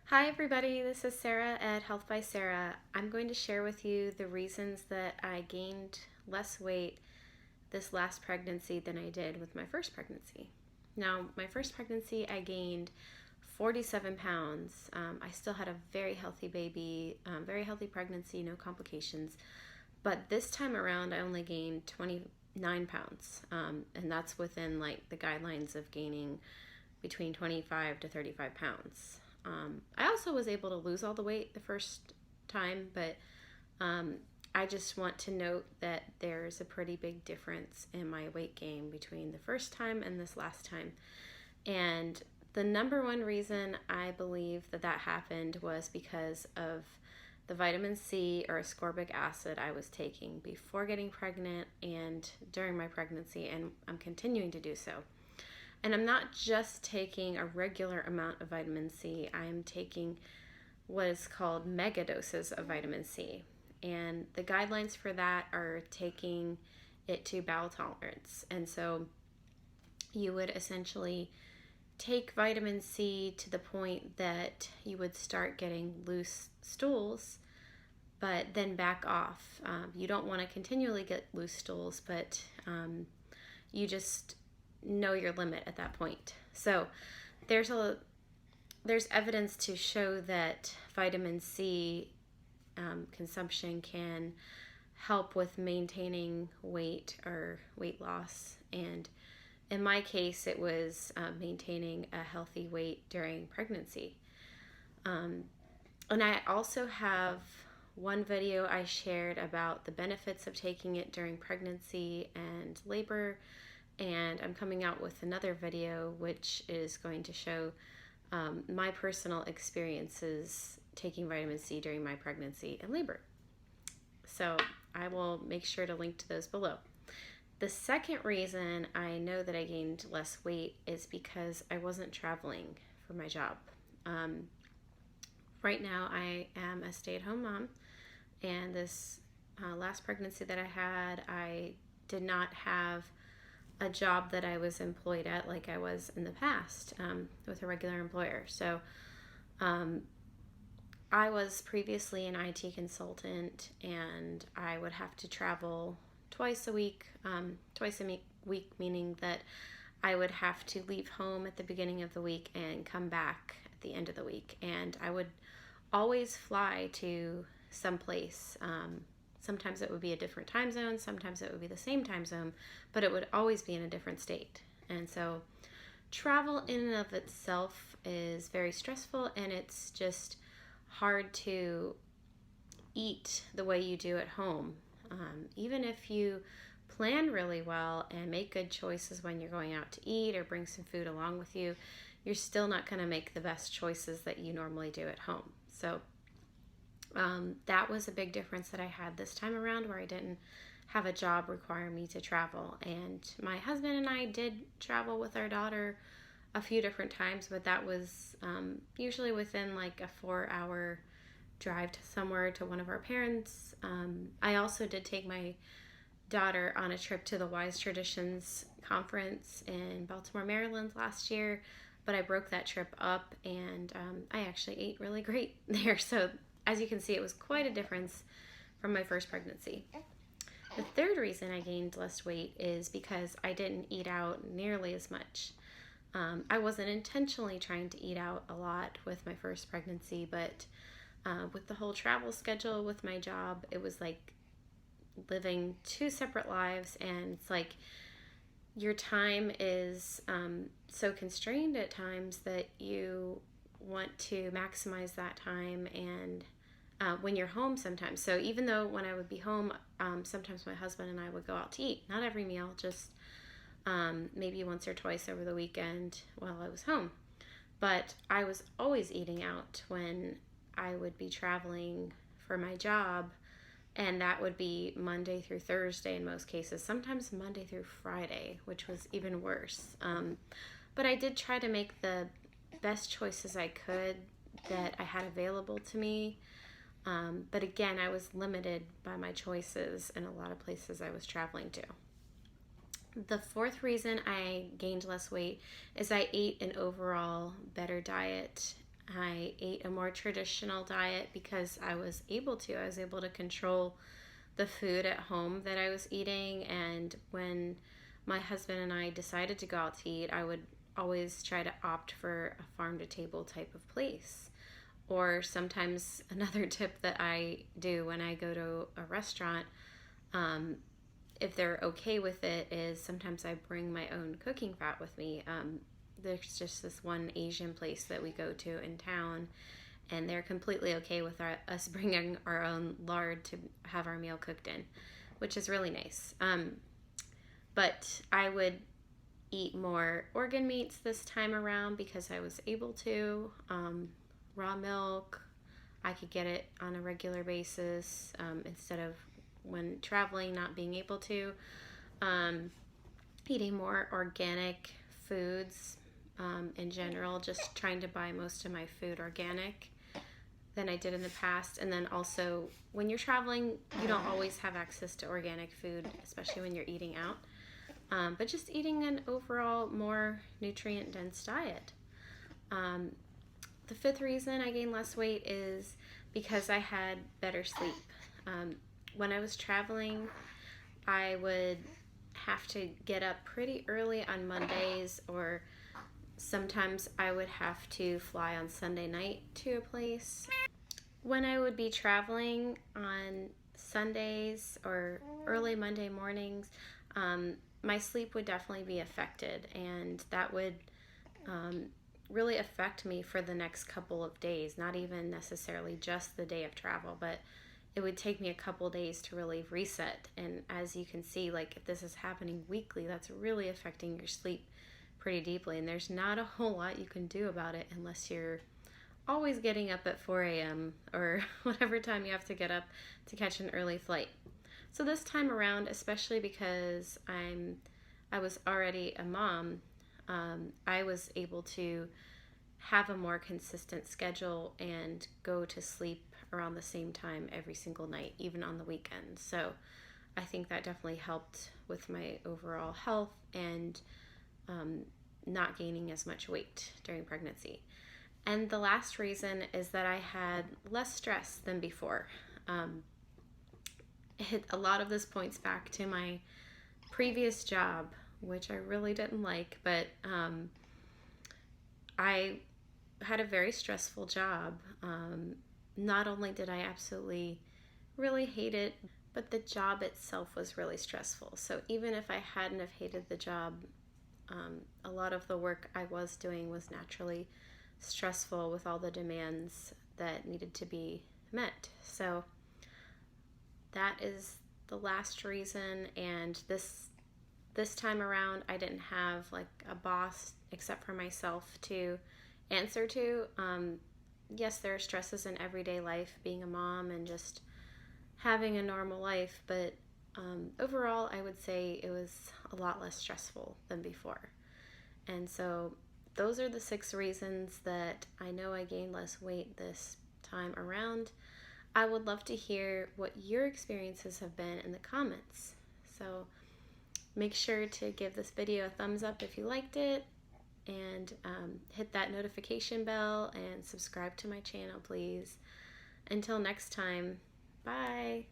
Hi everybody, this is Sarah at Health by Sarah. I'm going to share with you the reasons that I gained less weight this last pregnancy than I did with my first pregnancy. Now, my first pregnancy, I gained 47 pounds. I still had a very healthy baby, very healthy pregnancy, no complications. But this time around, I only gained 29 pounds. And that's within like the guidelines of gaining between 25 to 35 pounds. I also was able to lose all the weight the first time, but I just want to note that there's a pretty big difference in my weight gain between the first time and this last time. And the number one reason I believe that happened was because of the vitamin C or ascorbic acid I was taking before getting pregnant and during my pregnancy, and I'm continuing to do so. And I'm not just taking a regular amount of vitamin C, I'm taking what is called mega doses of vitamin C. And the guidelines for that are taking it to bowel tolerance. And so you would essentially take vitamin C to the point that you would start getting loose stools, but then back off. You don't want to continually get loose stools, but you just know your limit at that point. So there's evidence to show that vitamin C consumption can help with maintaining weight or weight loss, and in my case it was maintaining a healthy weight during pregnancy. And I also have one video I shared about the benefits of taking it during pregnancy and labor, and I'm coming out with another video which is going to show my personal experiences taking vitamin C during my pregnancy and labor. So I will make sure to link to those below. The second reason I know that I gained less weight is because I wasn't traveling for my job. Right now I am a stay-at-home mom, and this last pregnancy that I had, I did not have a job that I was employed at like I was in the past with a regular employer. So I was previously an IT consultant, and I would have to travel twice a week meaning that I would have to leave home at the beginning of the week and come back at the end of the week. And I would always fly to some place. Sometimes it would be a different time zone, sometimes it would be the same time zone, but it would always be in a different state. And so travel in and of itself is very stressful, and it's just hard to eat the way you do at home. Even if you plan really well and make good choices when you're going out to eat or bring some food along with you, you're still not going to make the best choices that you normally do at home. So that was a big difference that I had this time around, where I didn't have a job require me to travel. And my husband and I did travel with our daughter a few different times, but that was usually within like a 4-hour drive to somewhere, to one of our parents. I also did take my daughter on a trip to the Wise Traditions conference in Baltimore, Maryland last year, but I broke that trip up, and I actually ate really great there. So as you can see, it was quite a difference from my first pregnancy. The third reason I gained less weight is because I didn't eat out nearly as much. I wasn't intentionally trying to eat out a lot with my first pregnancy, but with the whole travel schedule with my job, it was like living two separate lives, and it's like your time is so constrained at times that you want to maximize that time, and when you're home sometimes. So even though when I would be home, sometimes my husband and I would go out to eat, not every meal, just maybe once or twice over the weekend while I was home. But I was always eating out when I would be traveling for my job, and that would be Monday through Thursday in most cases, sometimes Monday through Friday, which was even worse. But I did try to make the best choices I could that I had available to me. But again, I was limited by my choices in a lot of places I was traveling to. The fourth reason I gained less weight is I ate an overall better diet I ate a more traditional diet because I was able to. I was able to control the food at home that I was eating. And when my husband and I decided to go out to eat, I would always try to opt for a farm to table type of place. Or sometimes another tip that I do when I go to a restaurant, if they're okay with it, is sometimes I bring my own cooking fat with me. There's just this one Asian place that we go to in town, and they're completely okay with us bringing our own lard to have our meal cooked in, which is really nice. But I would eat more organ meats this time around because I was able to. Raw milk, I could get it on a regular basis instead of when traveling not being able to. Eating more organic foods in general, just trying to buy most of my food organic than I did in the past. And then also, when you're traveling, you don't always have access to organic food, especially when you're eating out. But just eating an overall more nutrient-dense diet. The fifth reason I gained less weight is because I had better sleep. When I was traveling, I would have to get up pretty early on Mondays, or sometimes I would have to fly on Sunday night to a place. When I would be traveling on Sundays or early Monday mornings, my sleep would definitely be affected, and that would really affect me for the next couple of days. Not even necessarily just the day of travel, but it would take me a couple days to really reset. And as you can see, like, if this is happening weekly, that's really affecting your sleep pretty deeply. And there's not a whole lot you can do about it unless you're always getting up at 4 a.m. or whatever time you have to get up to catch an early flight. So this time around, especially because I was already a mom, I was able to have a more consistent schedule and go to sleep around the same time every single night, even on the weekends. So I think that definitely helped with my overall health and not gaining as much weight during pregnancy. And the last reason is that I had less stress than before. A lot of this points back to my previous job, which I really didn't like, but I had a very stressful job. Not only did I absolutely really hate it, but the job itself was really stressful. So even if I hadn't have hated the job, a lot of the work I was doing was naturally stressful with all the demands that needed to be met. So that is the last reason. And this time around, I didn't have like a boss except for myself to answer to. Yes, there are stresses in everyday life, being a mom and just having a normal life, but overall, I would say it was a lot less stressful than before. And so those are the 6 reasons that I know I gained less weight this time around. I would love to hear what your experiences have been in the comments. So make sure to give this video a thumbs up if you liked it, and hit that notification bell and subscribe to my channel, please. Until next time, bye.